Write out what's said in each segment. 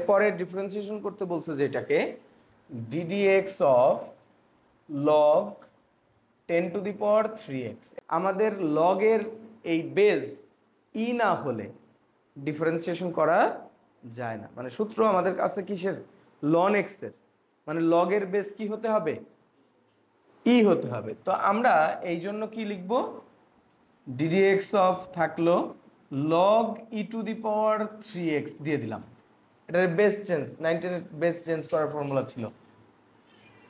এরপরে ডিফারেন্সিয়েশন করতে বলছে যেটাকে ডিডিএক্স অফ লগ 10⁻³ আমাদের লগের এই বেজ ই না হলে ডিফারেন্সিয়েশন করা যায় না, মানে সূত্র আমাদের কাছে কিসের, ln x এর, মানে লগের বেজ কি হতে হবে, ই হতে হবে। তো আমরা এই জন্য কি লিখব, ডিডিএক্স অফ থাকলো log e⁻³ দিয়ে দিলাম, এটার বেস চেঞ্জ 19 বেস চেঞ্জ করার ফর্মুলা ছিল।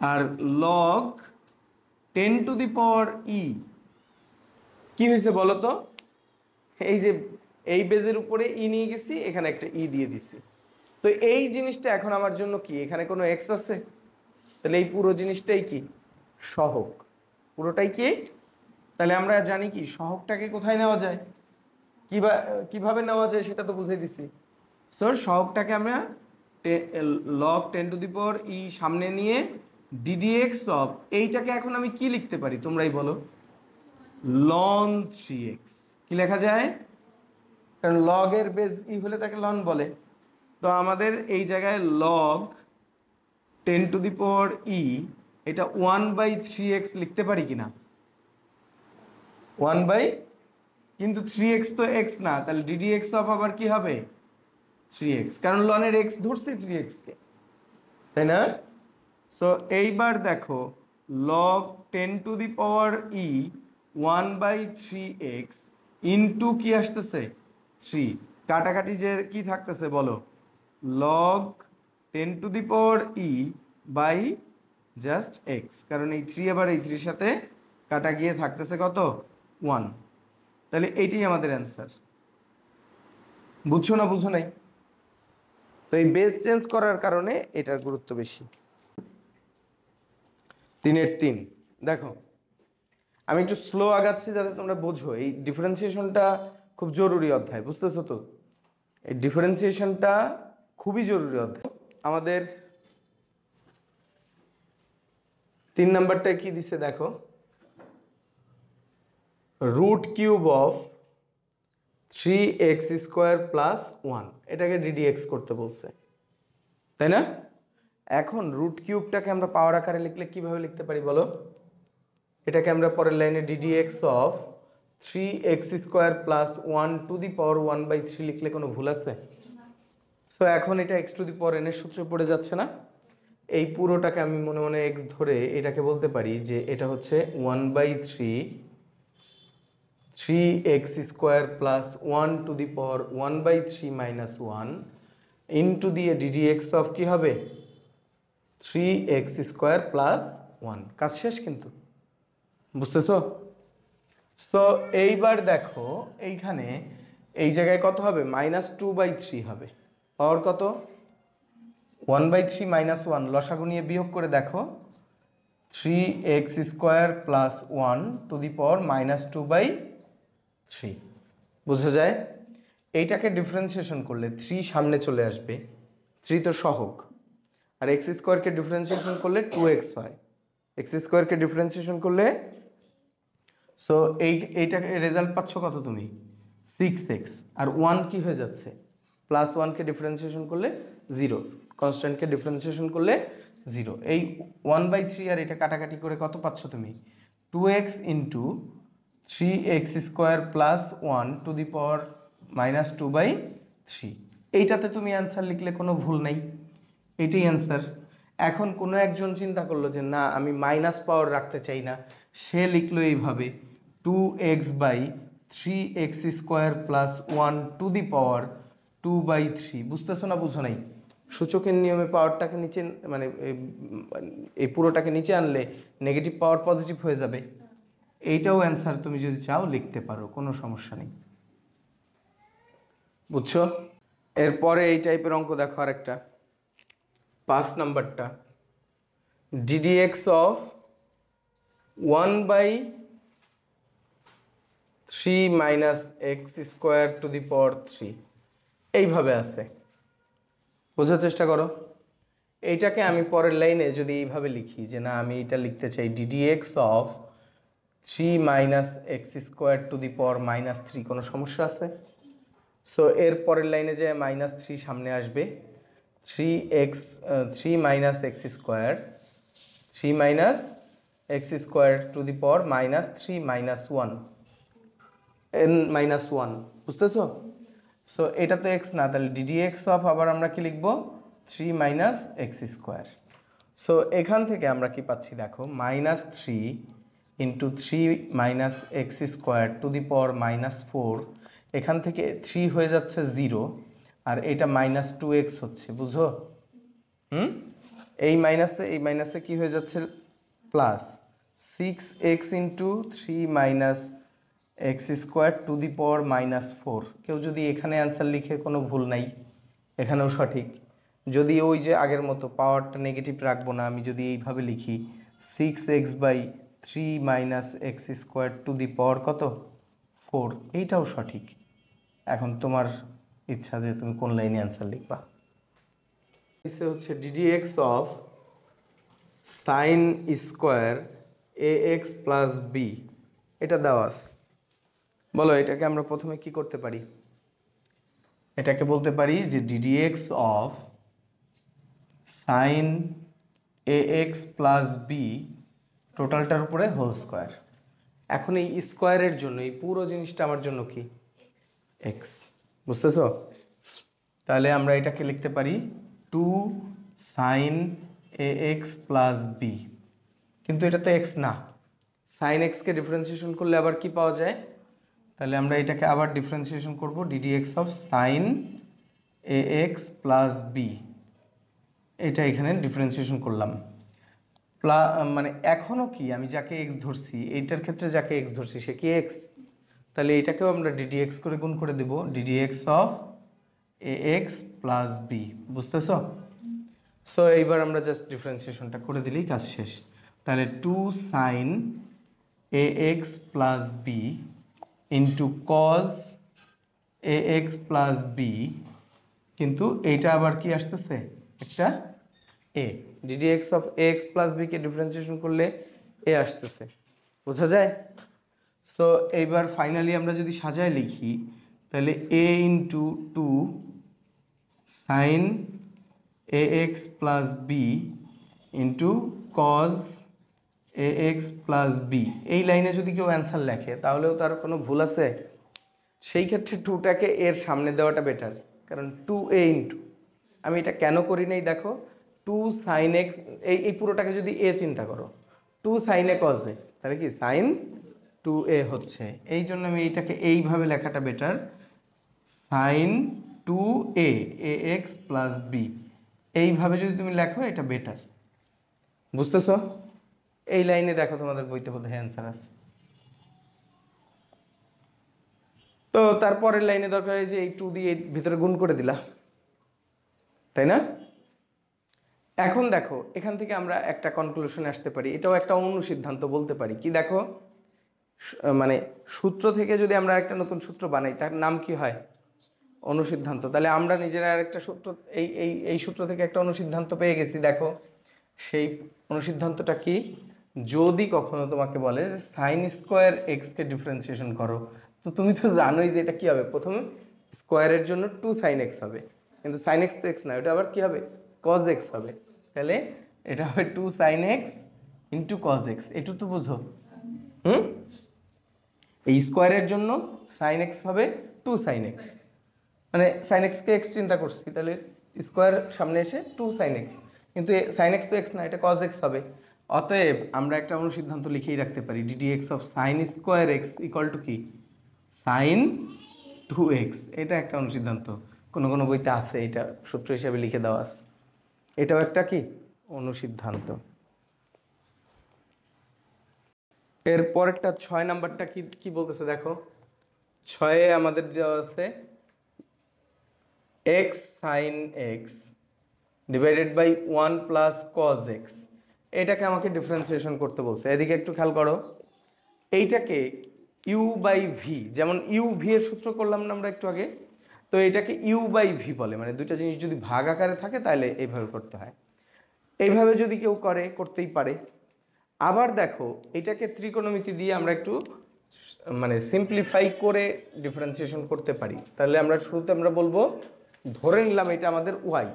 আর log 10⁻e কি হয়েছে বলো তো, এই যে এই বেজের উপরে ই নিয়ে গেছি, এখানে একটা ই দিয়ে দিছি। তো এই জিনিসটা এখন আমার জন্য কি, এখানে কোনো এক্স আছে, তাহলে এই পুরো জিনিসটাই কি সহগ, পুরোটাই কি। তাহলে আমরা জানি কি সহগটাকে কোথায় নেওয়া যায়, কিভাবে নেওয়া যায় সেটা তো বুঝিয়ে দিছি। সো সহগটাকে আমরা log 10⁻e সামনে নিয়ে ডিডিএক্স অফ, এইটাকে এখন আমি কি লিখতে পারি তোমরাই বলো, ln 3x কি লেখা যায়, কারণ লগের বেস ই হলে তাকে লন বলে। তো আমাদের এই জায়গায় log 10⁻e এটা 1/3x লিখতে পারি কিনা, 1 কিন্তু 3x তো x না, তাহলে ডিডিএক্স অফ আবার কি হবে 3x, কারণ লনের x ধরছি 3x কে, তাই না। সো এইবার দেখো log 10⁻e 1/3x ইন্টু কি আসতেছে 3, কাটাকাটি যে কি থাকতেছে বলো, log 10⁻e by just x, কারণ এই 3 আবার এই 3 সাথে কাটা গিয়ে থাকতেছে কত 1, তাহলে এইটাই আমাদের অ্যান্সার। বুঝছো না বুঝো নাই, তো এই বেস চেঞ্জ করার কারণে এটার গুরুত্ব বেশি। 3-এর-3 দেখো, আমি একটু স্লো আগাচ্ছি যাতে তোমরা বোঝো, এই ডিফারেন্সিয়েশনটা খুব জরুরি অধ্যায়, বুঝতেছো তো, এই ডিফারেন্সিয়েশনটা খুবই জরুরি অধ্যায়। আমাদের 3 নাম্বারটায় কি দিছে দেখো, √³ অফ 3x² + 1, এটাকে ডিডিএক্স করতে বলছে, তাই না। এখন √³ আমরা পাওয়ার আকারে লিখলে কিভাবে লিখতে পারি বলো, এটাকে আমরা পরের লাইনে ডিডিএক্স অফ 3x² + 1⁻⁴ লিখলে কোনো ভুল আছে। সো এখন এটা x⁴n এর সূত্রে পড়ে যাচ্ছে না, এই পুরোটাকে আমি মনে মনে x ধরে এটাকে বলতে পারি যে এটা হচ্ছে 1/3 3x² + 1⁻⁴ - 1 ইন্টু দিয়ে ডিডিএক্স অফ কি হবে 3x² + 1, কাজ শেষ কিন্তু, বুঝতেছো। সো এইবার দেখো এইখানে এই জায়গায় কত হবে, -2/3 হবে, পাওয়ার কত 1/3 - 1, লসাগু নিয়ে বিয়োগ করে দেখো 3x² + 1⁻⁻³ -2/3, বোঝা যায়। এইটাকে ডিফারেন্সিয়েশন করলে 3 সামনে চলে আসবে, 3 তো সহগ, আর x² কে ডিফারেন্সিয়েশন করলে 2x হয়, x² কে ডিফারেন্সিয়েশন করলে, সো এইটাকে রেজাল্ট পাচ্ছ কত তুমি 6x, আর 1 কি হয়ে যাচ্ছে +1 কে ডিফারেন্সিয়েশন করলে 0, কনস্ট্যান্টকে ডিফারেন্সিয়েশন করলে 0, এই 1/3 আর এটা কাটাকাটি করে কত পাচ্ছ তুমি 2x ইন্টু 3x² + 1⁻⁻²/3, এইটাতে তুমি অ্যান্সার লিখলে কোনো ভুল নেই, এটাই অ্যান্সার। এখন কোনো একজন চিন্তা করলো যে না আমি মাইনাস পাওয়ার রাখতে চাই না, সে লিখলো এইভাবে 2x/3x² + 1⁻²/3, বুঝতেছো না বুঝো নাই, সূচকের নিয়মে পাওয়ারটাকে নিচে, মানে এই পুরোটাকে নিচে আনলে নেগেটিভ পাওয়ার পজিটিভ হয়ে যাবে, এইটাও অ্যান্সার তুমি যদি চাও লিখতে পারো, কোনো সমস্যা নেই, বুঝছো। এরপরে এই টাইপের অঙ্ক দেখো আরেকটা, 5 নাম্বারটা, ডিডিএক্স অফ 1/3 - x²⁻³ এইভাবে আছে, বোঝার চেষ্টা করো। এইটাকে আমি পরের লাইনে যদি এইভাবে লিখি যে না আমি এটা লিখতে চাই ডিডিএক্স অফ 3 - x²⁻³ কোনো সমস্যা আছে। সো এর পরের লাইনে যে -3 সামনে আসবে, 3 minus x square, 3 minus x square to the power minus 3 minus 1 n minus 1, বুঝতেছো? সো এটা তো এক্স না, তাহলে ডিডি এক্স অফ আবার আমরা কি লিখবো 3 মাইনাস এক্স স্কোয়ার। সো এখান থেকে আমরা কি পাচ্ছি দেখো, minus 3 into 3 minus x square to the power minus 4, এখান থেকে 3 হয়ে যাচ্ছে 0 আর এটা মাইনাস 2x হচ্ছে, বুঝো? এই মাইনাসে কি হয়ে যাচ্ছে plus 6x into 3 minus x square to the power minus 4। কেউ যদি এখানে অ্যান্সার লিখে কোনো ভুল নাই, এখানেও সঠিক। যদি ওই যে আগের মতো পাওয়ারটা নেগেটিভ রাখবো না, আমি যদি এইভাবে লিখি 6x by 3 minus x square to the power কত 4, এইটাও সঠিক। এখন তোমার ইচ্ছা যে তুমি কোন লাইনে অ্যান্সার লিখবা। এসে হচ্ছে d d x of sine square a x plus b, এটা দেওয়া আছে। বলো এটাকে আমরা প্রথমে কি করতে পারি? এটাকে বলতে পারি যে d d x of sine A x plus B টোটালটার উপরে হোল স্কোয়ার। এখন এই স্কোয়ারের জন্য এই পুরো জিনিসটা আমার জন্য কি এক্স, বুঝতেছো? তাহলে আমরা এটাকে লিখতে পারি 2 সাইন এ এক্স প্লাস বি, কিন্তু এটা তো এক্স না। সাইন এক্সকে ডিফারেন্সিয়েশন করলে আবার কি পাওয়া যায়? তাহলে আমরা এটাকে আবার ডিফারেন্সিয়েশন করব d d x of sine A x plus b, এটা এখানে ডিফারেন্সিয়েশন করলাম। মানে এখনও কি আমি যাকে এক্স ধরছি, এইটার ক্ষেত্রে যাকে এক্স ধরছি সে কি এক্স, তাহলে এটাকেও আমরা ডিডি এক্স করে গুণ করে দেব, d d x of A x plus B, বুঝতেছ? সো এইবার আমরা জাস্ট ডিফারেন্সিয়েশনটা করে দিলেই কাজ শেষ। তাহলে 2 sine A x plus B into cos A x plus B, কিন্তু এইটা আবার কি আসতেছে একটা A, D D x of A x plus B differentiation করলে এ আসতেছে, বোঝা যায়? সো এইবার ফাইনালি আমরা যদি সাজায় লিখি তাহলে A into 2 sine A x plus B into cos A x plus B, এই লাইনে যদি কেউ অ্যান্সার লেখে তাহলেও তার কোনো ভুল আছে? সেই ক্ষেত্রে 2টাকে এর সামনে দেওয়াটা বেটার, কারণ 2a ইন্টু, আমি এটা কেন করি নাই দেখো, 2 সাইন এক্স, এই পুরোটাকে যদি এ চিন্তা করো 2 সাইন এ কজ এ, তাহলে কি সাইন 2a হচ্ছে, এই জন্য আমি এইটাকে এইভাবে লেখাটা বেটার, সাইন 2a এ এক্স প্লাস বি, এইভাবে যদি তুমি লেখো এটা বেটার, বুঝতেছ? এই লাইনে দেখো তোমাদের বইতে বোধহয় অ্যান্সার আছে। তো তারপরের লাইনে দরকার হয় যে এই 2 দিয়ে ভিতরে গুণ করে দিলা, তাই না? এখন দেখো এখান থেকে আমরা একটা কনক্লুশনে আসতে পারি, এটাও একটা অনুসিদ্ধান্ত বলতে পারি। কি দেখো, মানে সূত্র থেকে যদি আমরা একটা নতুন সূত্র বানাই তার নাম কি হয়? অনুসিদ্ধান্ত। তাহলে আমরা নিজেরা আরেকটা সূত্র, এই সূত্র থেকে একটা অনুসিদ্ধান্ত পেয়ে গেছি। দেখো সেই অনুসিদ্ধান্তটা কি, যদি কখনো তোমাকে বলে যে সাইন স্কোয়ার এক্সকে ডিফারেন্সিয়েশন করো, তো তুমি তো জানোই যে এটা কী হবে, প্রথমে স্কোয়ারের জন্য 2 সাইন এক্স হবে, কিন্তু সাইন এক্স তো এক্স না, এটা আবার কী হবে কজ এক্স হবে, তাহলে এটা হবে 2 sine x into cos x, এটু তো বুঝো। এই স্কোয়ারের জন্য সাইন এক্স হবে 2 সাইন এক্স, মানে সাইন এক্সকে এক্স চিন্তা করছি, তাহলে স্কোয়ার সামনে এসে 2 সাইন এক্স, কিন্তু সাইন এক্স তো এক্স না, এটা কজ এক্স হবে। অতএব আমরা একটা অনুসিদ্ধান্ত লিখেই রাখতে পারি, DD x of sine square x equal to কি সাইন 2x, এটা একটা অনুসিদ্ধান্ত, কোনো কোনো বইতে আছে এটা সূত্র হিসাবে লিখে দেওয়া আছে, এটাও একটা কি অনুসিদ্ধান্ত। এর পরেরটা 6 নাম্বারটা কি কি বলতেছে দেখো, 6-এ আমাদের দেওয়া আছে x sine x divided by 1 plus cos x, এটাকে আমাকে ডিফারেন্সিয়েশন করতে বলছে। এদিকে একটু খেয়াল করো, এইটাকে ইউ বাই ভি, যেমন ইউ ভি এর সূত্র করলাম না আমরা একটু আগে, তো এটাকে ইউ বাই ভি বলে, মানে দুইটা জিনিস যদি ভাগ আকারে থাকে তাহলে এইভাবে করতে হয়। এইভাবে যদি কেউ করে করতেই পারে। আবার দেখো এটাকে ত্রিকোণমিতি দিয়ে আমরা একটু মানে সিম্পলিফাই করে ডিফারেন্সিয়েশন করতে পারি। তাহলে আমরা শুরুতে আমরা বলবো, ধরে নিলাম এটা আমাদের ওয়াই,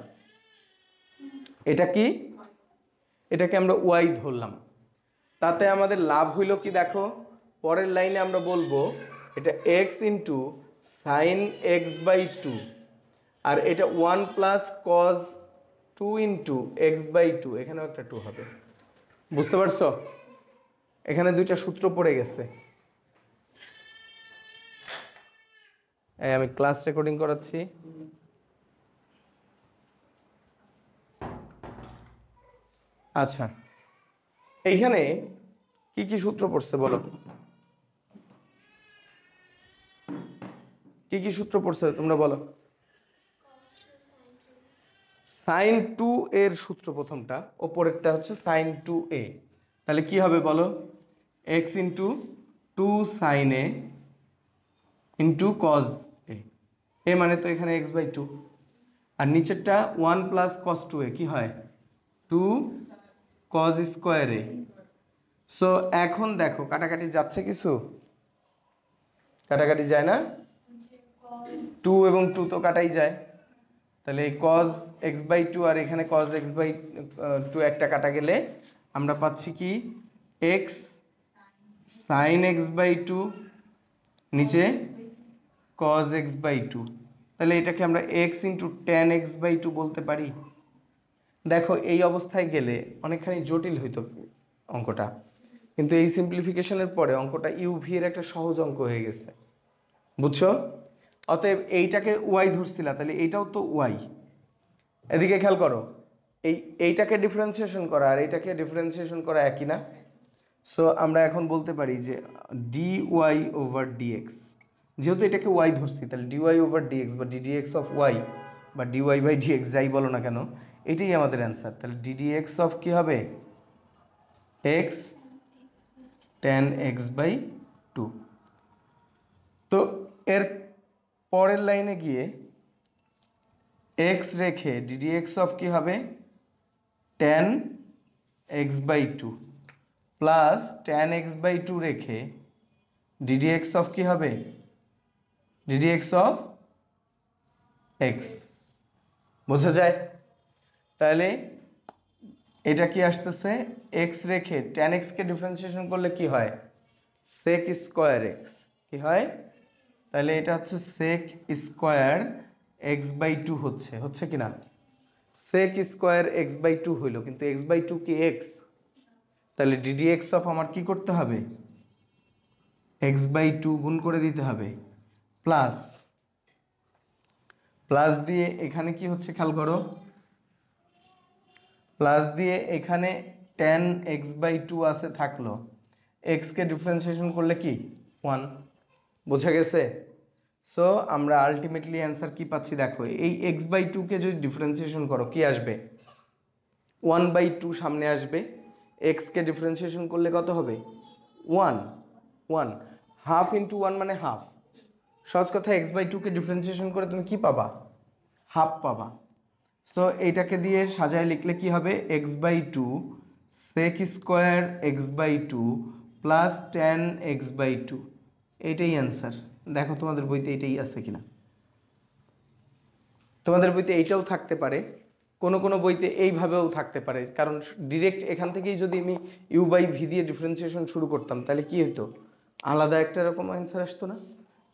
এটা কি, এটাকে আমরা ওয়াই ধরলাম। তাতে আমাদের লাভ হইল কি দেখো, পরের লাইনে আমরা বলবো এটা X into sine x by two, আর এটা 1 plus cos 2 into X by two, এখানেও একটা 2 হবে। বুঝতে পারছো? এখানে দুইটা সূত্র পড়ে গেছে। এই আমি ক্লাস রেকর্ডিং করাচ্ছি। আচ্ছা, এইখানে কি কি সূত্র পড়ছে বলো, কি কি সূত্র পড়ছে তোমরা বলো। সাইন টু এর সূত্র প্রথমটা, ওপরেরটা হচ্ছে সাইন টু এ। তাহলে কি হবে বলো, X into two sine A into cos A, এ মানে তো এখানে এক্স বাই টু, আর নিচেরটা 1 প্লাস কস টু এ কি হয় 2 কজ স্কোয়ার এ। সো এখন দেখো কাটাকাটি যাচ্ছে, কিছু কাটাকাটি যায় না, 2 এবং 2 তো কাটাই যায়। তাহলে এই কজ এক্স বাই টু আর এখানে কজ এক্স বাই টু একটা কাটা গেলে আমরা পাচ্ছি কি x sine x by two নিচে কজ এক্স বাই টু। তাহলে এটাকে আমরা x into tan x by two বলতে পারি। দেখো এই অবস্থায় গেলে অনেকখানি জটিল হইতো অঙ্কটা, কিন্তু এই সিম্পলিফিকেশনের পরে অঙ্কটা ইউভি এর একটা সহজ অঙ্ক হয়ে গেছে, বুঝছো? অতএব এইটাকে ওয়াই ধরছিলা, তাহলে এইটাও তো ওয়াই। এদিকে খেয়াল করো, এইটাকে ডিফারেন্সিয়েশন করা আর এইটাকে ডিফারেন্সিয়েশন করা একই না। সো আমরা এখন বলতে পারি যে ডি ওয়াই ওভার ডিএক্স, যেহেতু এটাকে ওয়াই ধরছি তাহলে ডিওয়াই ওভার ডিএক্স বা ডিডিএক্স অফ ওয়াই বা ডিওয়াই বাই ডিএক্স যাই বলো না কেন, এটাই আমাদের অ্যান্সার। তাহলে ডিডিএক্স অফ কী হবে x tan x by two. তো এর পরের লাইনে গিয়ে এক্স রেখে ডিডিএক্স অফ কী হবে tan x by two plus tan x by two রেখে ডিডিএক্স অফ কী হবে ডিডিএক্স অফ এক্স। বোঝা যায়? তাহলে এটা কি আসতেছে এক্স রেখে টেন এক্সকে ডিফারেন্সিয়েশন করলে কি হয় সেক স্কোয়ার এক্স, কি হয় তাহলে এটা হচ্ছে sec square x by two হচ্ছে কি না, sec square x by two হইল, কিন্তু এক্স বাই টু কি এক্স, তাহলে ডিডিএক্স অফ আমার কি করতে হবে এক্স বাই টু গুণ করে দিতে হবে প্লাস প্লাস দিয়ে এখানে কি হচ্ছে খেয়াল করো, প্লাস দিয়ে এখানে টেন এক্স বাই টু আছে থাকলো, এক্সকে ডিফারেন্সিয়েশন করলে কি 1। বোঝা গেছে? সো আমরা আলটিমেটলি অ্যান্সার কি পাচ্ছি দেখো, এই এক্স বাই টুকে যদি ডিফারেন্সিয়েশন করো কি আসবে 1 বাই টু সামনে আসবে, এক্সকে ডিফারেন্সিয়েশন করলে কত হবে 1 1, হাফ ইন্টু 1 মানে হাফ। সহজ কথা এক্স বাই টুকে ডিফারেন্সিয়েশন করে তুমি কি পাবা হাফ পাবা। সো এইটাকে দিয়ে সাজায় লিখলে কি হবে x by two sec square x by two plus tan x by two, এইটাই অ্যান্সার। দেখো তোমাদের বইতে এইটাই আছে কিনা, তোমাদের বইতে এইটাও থাকতে পারে, কোনো কোনো বইতে এইভাবেও থাকতে পারে, কারণ ডিরেক্ট এখান থেকেই যদি আমি ইউ বাই ভি দিয়ে ডিফারেন্সিয়েশন শুরু করতাম তাহলে কি হতো আলাদা একটা রকম অ্যান্সার আসতো না,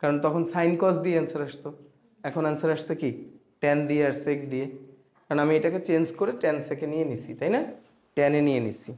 কারণ তখন সাইন কস দিয়ে অ্যান্সার আসতো। এখন অ্যান্সার আসছে কি টেন দিয়ে আর সেক দিয়ে, কারণ আমি এটাকে চেঞ্জ করে টেন সেকে নিয়ে নিছি, তাই না, টেনে নিয়ে নিছি।